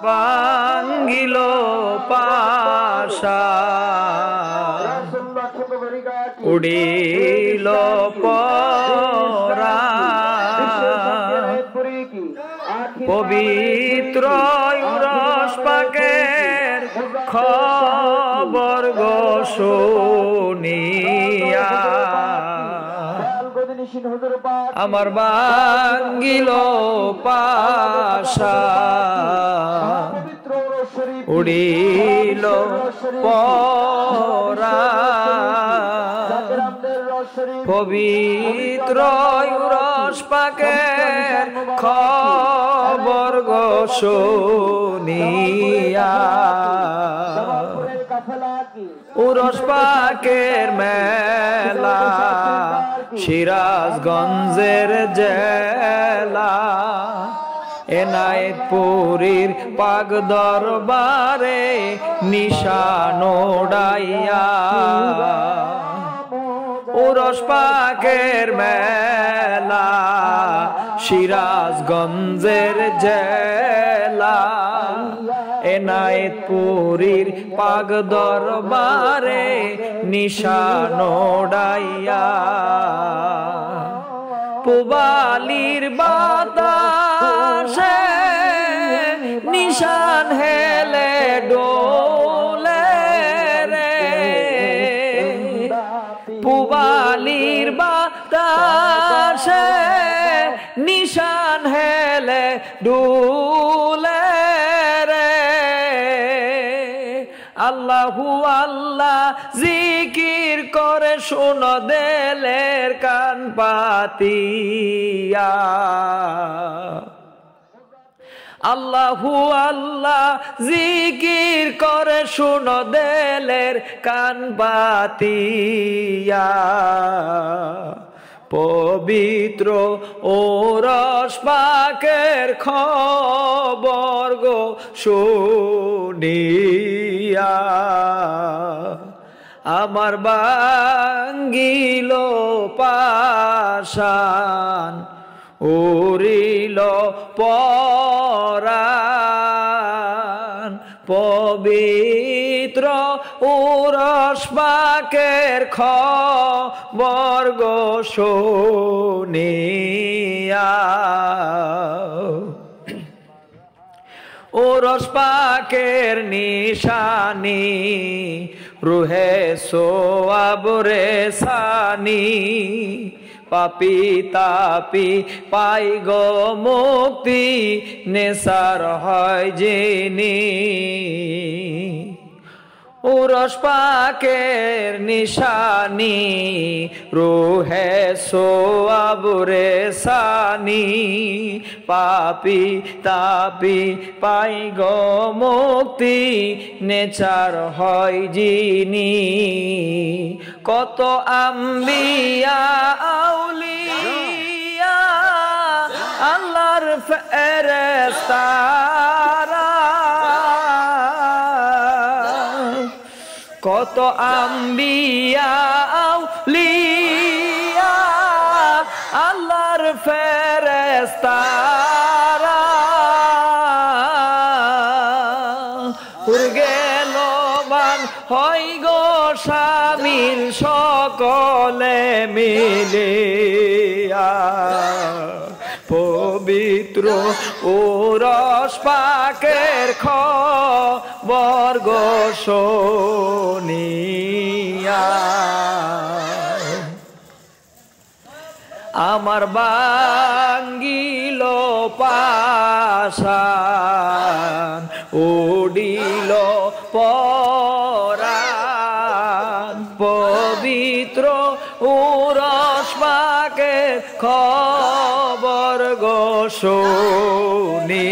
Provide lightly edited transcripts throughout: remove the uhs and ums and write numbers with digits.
ভাঙ্গিল পাশা উড়িল পরা পবিত্র উরস পাকের খবর গো শুনিয়া আমার ভাঙ্গিল পাশা উড়িল পরা পবিত্র উরস পাকের খবর গো শুনিয়া উরস পাকের মেলা সিরাজগঞ্জের জেলা এনায়েতপুরীর পাক দরবারে নিশান ওড়াইয়া উরস পাকের মেলা সিরাজগঞ্জের জেলা এনায়েতপুরীর পাক দরবারে নিশান ওড়াইয়া পুবালির বাতাসে নিশান হেলে ডোলে রে পুবালির বাতাসে নিশান হেলে ডোলে রে আল্লাহু আল্লাহ জিকির করে শোনো দেলের কান পাতিয়া আল্লাহু আল্লাহ জিকির করে শোনো দেলের কান পাতিয়া পবিত্র উরস পাকের খবর গো শুনিয়া আমার ভাঙ্গিল পাশান উড়িল পরাণ পবিত্র উরস পাকের খবর গো শুনিয়া উরস পাকের নিশানি রুহে সোয়াবরে সানি পাপি তাপি পাই গো মুক্তি নেসার হয় যিনি উরস পাকের নিশানি রুহে সোয়াবরে সানি পাপি তাপি পাই গো মুক্তি নেচার হয় যিনি কত আম্বিয়া আউলিয়া আল্লাহর ফেরেশতারা কত আম্বিয়া আউলিয়া আল্লাহর ফেরেশতারা গেল বান হয় গো শামিল সকলে মিলিয়া পবিত্র উরস পাকের খবর গো শুনিয়া আমার ভাঙ্গিল পাশান উড়িল পরাণ পবিত্র উরস পাকের খবর গো শুনিয়া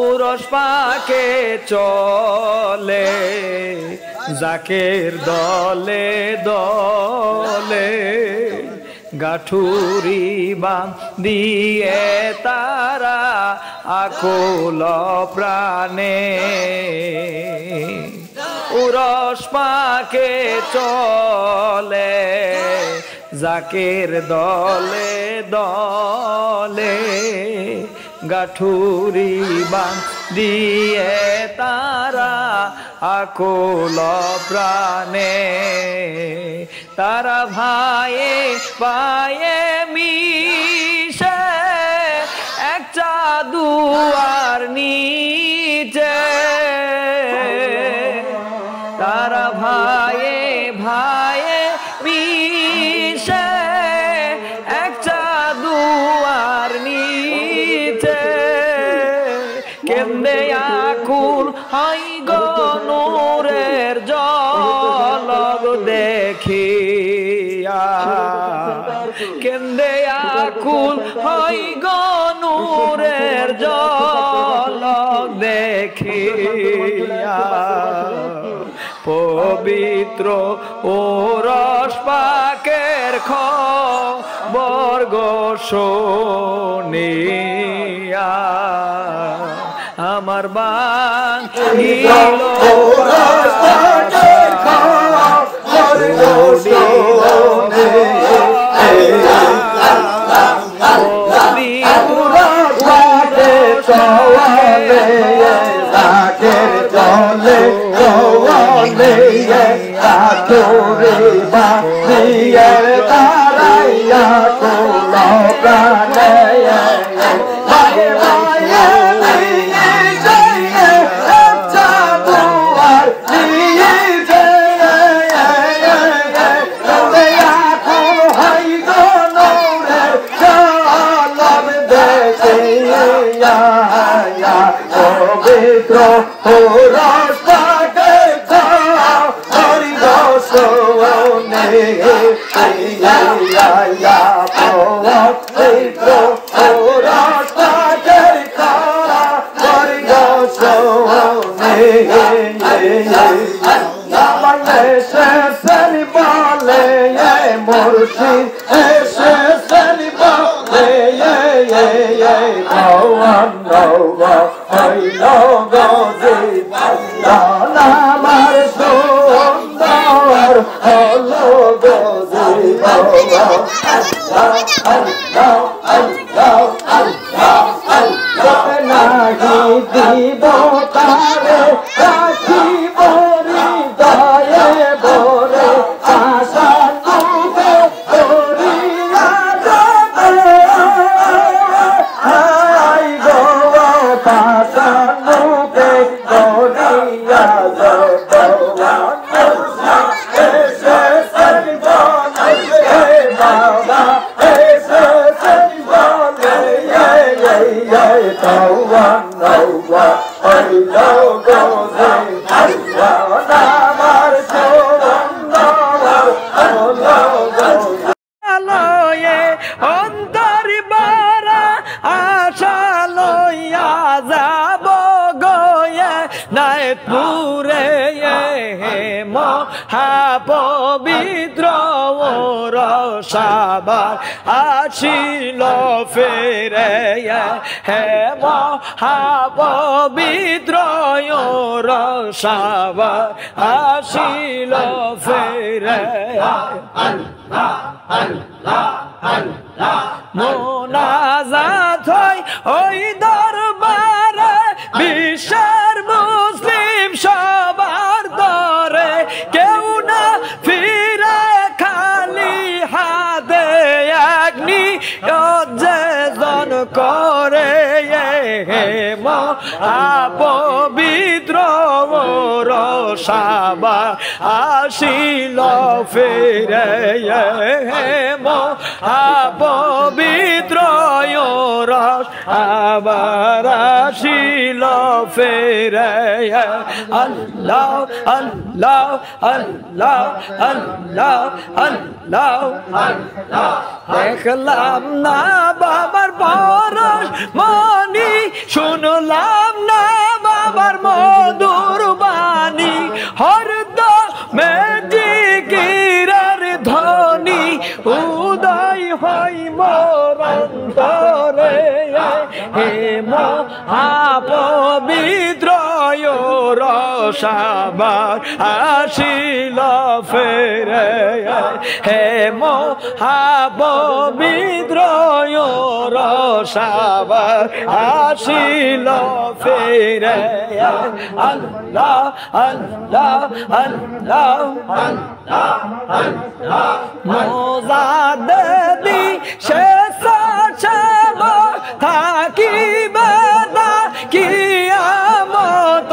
উরস পাকে চলে জাকের দলে দলে গাঠুরি বাঁধিয়ে তারা আকুল প্রাণে উরস পাকে চলে জাকের দলে দলে গাঠুরি বান দিয়ে তারা আকুল প্রাণে তারা ভাইয়ে পায়ে মিশে একটা দুয়ার নিচে তারা ভাইয়ে ভাইয়ে মিশে একটা দুয়ার নিচে কেন্দে আকুল হয় গো নূরের ঝলক দেখিয়া কেন্দে আকুল হয় গো নূরের ঝলক দেখিয়া পবিত্র ওরস পাকের খবর গো শুনিয়া আমার বাঙিল ওরস পাকের খবর গো শুনিয়া পবিত্র রসাবার আসিল ফেরে হে মহাপবিত্র রসাবার আসিল ফেরে মোনাজাত হয় ওই দরবারে বিশ্বের মুসলিম সবার দরে কেউ না ফিরে খালি হাতে এক নিয়োজন করে মহাপবিত্র রসাবার আসিল ফিরে মহাপবিত্র রস আবার আসিল ফিরে আল্লাহ আল্লাহ আল্লাহ আল্লাহ আল্লাহ দেখলাম না বাবার পরশ মনি শুনলাম না বাবার মধুর বাণী হরদমে জিকিরের ধ্বনি উদয় হয় মোর অন্তরে হে মহাপবিত্র রসাবার আসিল ফেরে হে মহাপবিত্র সাবার আসিল ফিরে আল্লাহ আল্লাহ আল্লাহ মোজাদে দি শেষ থাকিবে না কিয়ামত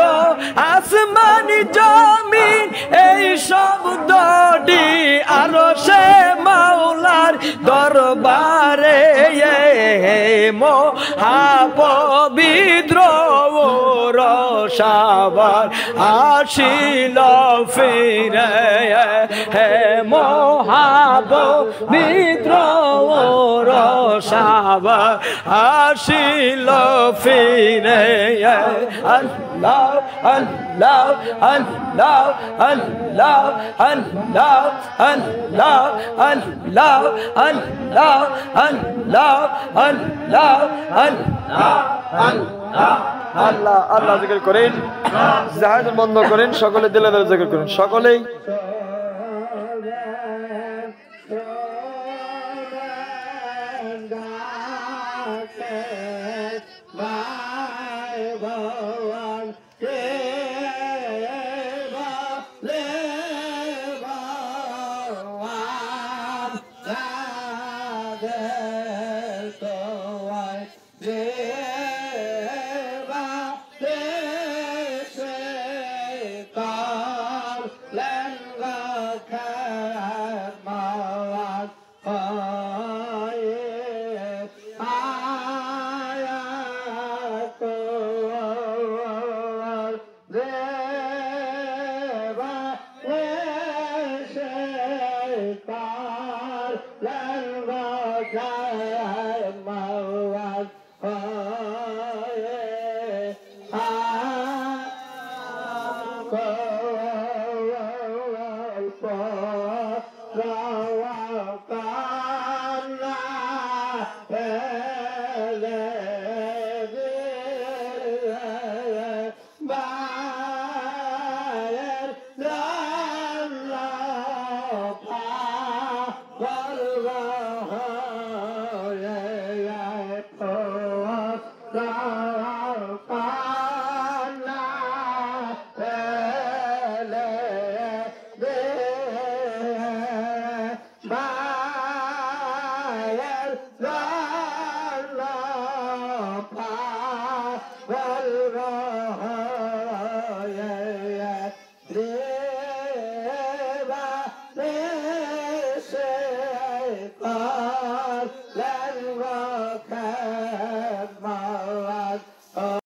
আসমানি জমিন এই শব্দটি আরশে মাওলার দরবারে মহাপবিত্র রসাবার আসিল ফিরে হে মহাপবিত্র রসাবার আসিল ফিরে আল্লাহ আল্লাহ আল্লাহ আল্লাহ আল্লাহ আল্লাহ আল্লাহ আল্লাহ আল্লাহ আল্লাহ আল্লাহ আল্লাহ আল্লাহ জিকির করেন জাহাজ বন্ধ করেন সকলে দিলে দিলে জিকির করেন সকলেই